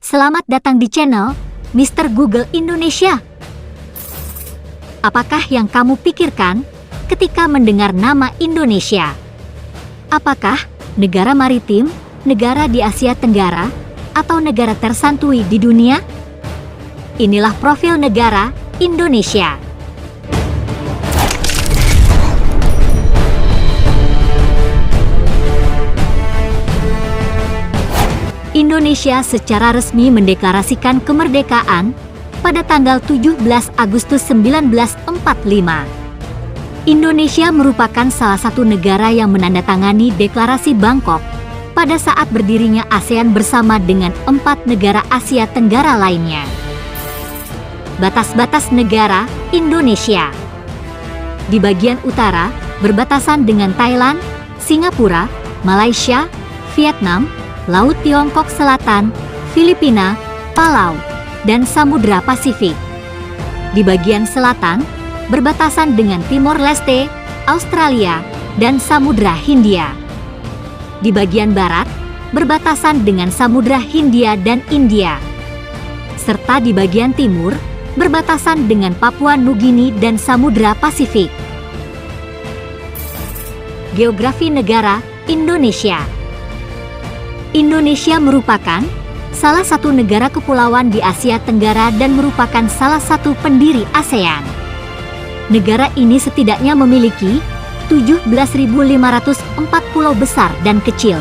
Selamat datang di channel Mr. Google Indonesia. Apakah yang kamu pikirkan ketika mendengar nama Indonesia? Apakah negara maritim, negara di Asia Tenggara, atau negara tersantui di dunia? Inilah profil negara Indonesia. Indonesia secara resmi mendeklarasikan kemerdekaan pada tanggal 17 Agustus 1945. Indonesia merupakan salah satu negara yang menandatangani Deklarasi Bangkok pada saat berdirinya ASEAN bersama dengan 4 negara Asia Tenggara lainnya. Batas-batas negara Indonesia. Di bagian utara, berbatasan dengan Thailand, Singapura, Malaysia, Vietnam, Laut Tiongkok Selatan, Filipina, Palau, dan Samudra Pasifik. Di bagian selatan, berbatasan dengan Timor Leste, Australia, dan Samudra Hindia. Di bagian barat, berbatasan dengan Samudra Hindia dan India. Serta di bagian timur, berbatasan dengan Papua Nugini dan Samudra Pasifik. Geografi negara Indonesia. Indonesia merupakan salah satu negara kepulauan di Asia Tenggara dan merupakan salah satu pendiri ASEAN. Negara ini setidaknya memiliki 17.504 pulau besar dan kecil.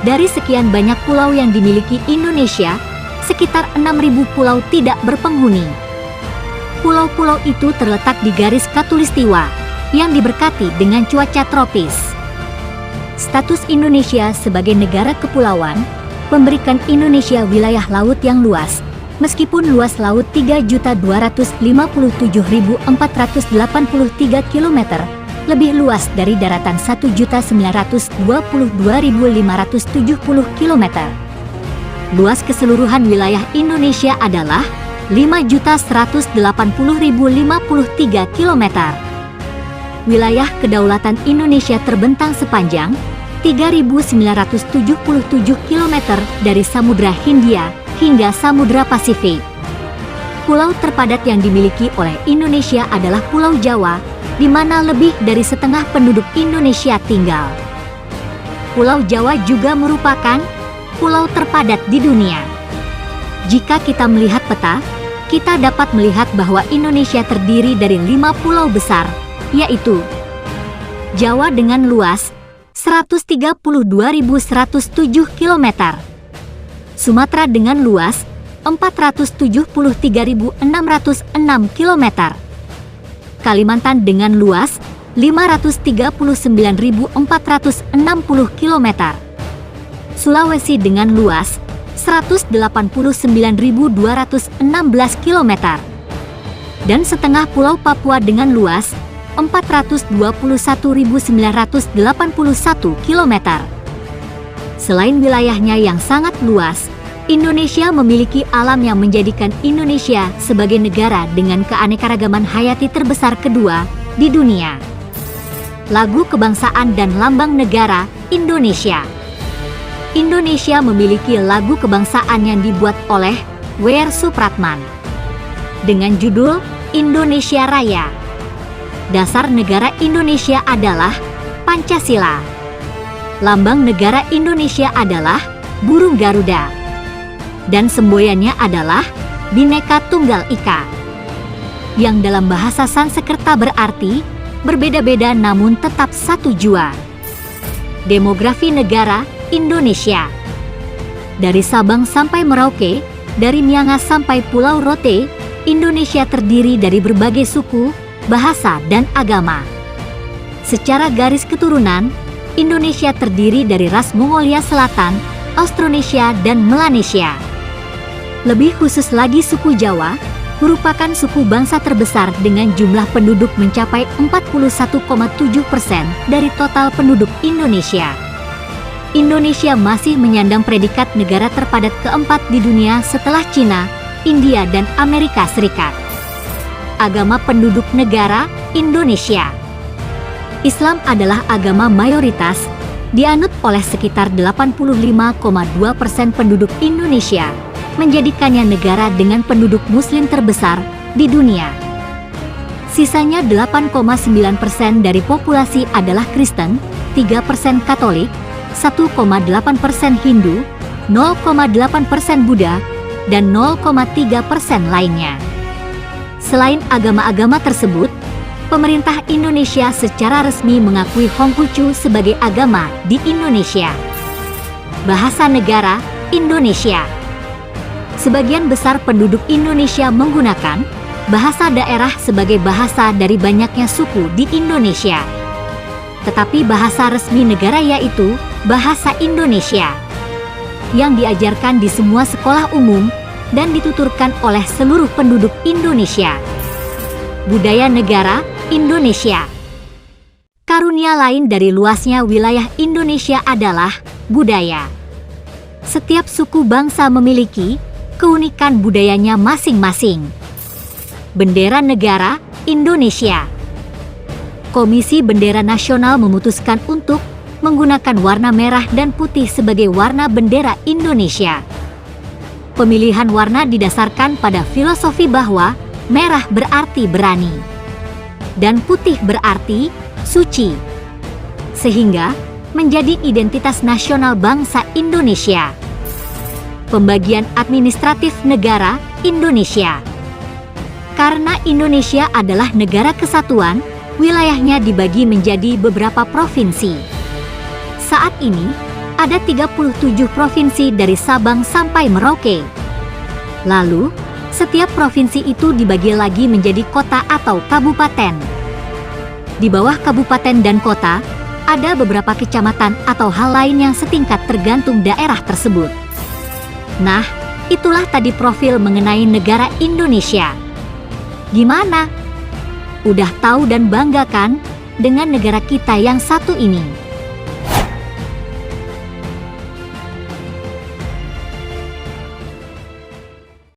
Dari sekian banyak pulau yang dimiliki Indonesia, sekitar 6.000 pulau tidak berpenghuni. Pulau-pulau itu terletak di garis khatulistiwa yang diberkati dengan cuaca tropis. Status Indonesia sebagai negara kepulauan memberikan Indonesia wilayah laut yang luas, meskipun luas laut 3.257.483 km lebih luas dari daratan 1.922.570 km. Luas keseluruhan wilayah Indonesia adalah 5.180.053 km. Wilayah kedaulatan Indonesia terbentang sepanjang 3.977 km dari Samudra Hindia hingga Samudra Pasifik. Pulau terpadat yang dimiliki oleh Indonesia adalah Pulau Jawa, di mana lebih dari setengah penduduk Indonesia tinggal. Pulau Jawa juga merupakan pulau terpadat di dunia. Jika kita melihat peta, kita dapat melihat bahwa Indonesia terdiri dari 5 pulau besar, yaitu Jawa dengan luas 132.107 km, Sumatera dengan luas 473.606 km, Kalimantan dengan luas 539.460 km, Sulawesi dengan luas 189.216 km, dan setengah pulau Papua dengan luas 421.981 km. Selain wilayahnya yang sangat luas, Indonesia memiliki alam yang menjadikan Indonesia sebagai negara dengan keanekaragaman hayati terbesar kedua di dunia. Lagu kebangsaan dan lambang negara Indonesia. Indonesia memiliki lagu kebangsaan yang dibuat oleh W.R. Supratman dengan judul Indonesia Raya. Dasar negara Indonesia adalah Pancasila. Lambang negara Indonesia adalah burung Garuda. Dan semboyannya adalah Bhinneka Tunggal Ika, yang dalam bahasa Sanskerta berarti berbeda-beda namun tetap satu jua. Demografi negara Indonesia. Dari Sabang sampai Merauke, dari Miangas sampai Pulau Rote, Indonesia terdiri dari berbagai suku, bahasa, dan agama. Secara garis keturunan, Indonesia terdiri dari ras Mongolia Selatan, Austronesia, dan Melanesia. Lebih khusus lagi suku Jawa, merupakan suku bangsa terbesar dengan jumlah penduduk mencapai 41,7% dari total penduduk Indonesia. Indonesia masih menyandang predikat negara terpadat keempat di dunia setelah Cina, India, dan Amerika Serikat. Agama penduduk negara Indonesia. Islam adalah agama mayoritas, dianut oleh sekitar 85,2% penduduk Indonesia, menjadikannya negara dengan penduduk Muslim terbesar di dunia. Sisanya 8,9% dari populasi adalah Kristen, 3% Katolik, 1,8% Hindu, 0,8% Buddha, dan 0,3% lainnya. Selain agama-agama tersebut, pemerintah Indonesia secara resmi mengakui Honghucu sebagai agama di Indonesia. Bahasa negara Indonesia. Sebagian besar penduduk Indonesia menggunakan bahasa daerah sebagai bahasa dari banyaknya suku di Indonesia. Tetapi bahasa resmi negara yaitu bahasa Indonesia, yang diajarkan di semua sekolah umum dan dituturkan oleh seluruh penduduk Indonesia. Budaya negara Indonesia. Karunia lain dari luasnya wilayah Indonesia adalah budaya. Setiap suku bangsa memiliki keunikan budayanya masing-masing. Bendera negara Indonesia. Komisi Bendera Nasional memutuskan untuk menggunakan warna merah dan putih sebagai warna bendera Indonesia. Pemilihan warna didasarkan pada filosofi bahwa merah berarti berani dan putih berarti suci, sehingga menjadi identitas nasional bangsa Indonesia. Pembagian administratif negara Indonesia. Karena Indonesia adalah negara kesatuan, wilayahnya dibagi menjadi beberapa provinsi. Saat ini, ada 37 provinsi dari Sabang sampai Merauke. Lalu, setiap provinsi itu dibagi lagi menjadi kota atau kabupaten. Di bawah kabupaten dan kota, ada beberapa kecamatan atau hal lain yang setingkat tergantung daerah tersebut. Nah, itulah tadi profil mengenai negara Indonesia. Gimana? Udah tahu dan bangga kan dengan negara kita yang satu ini?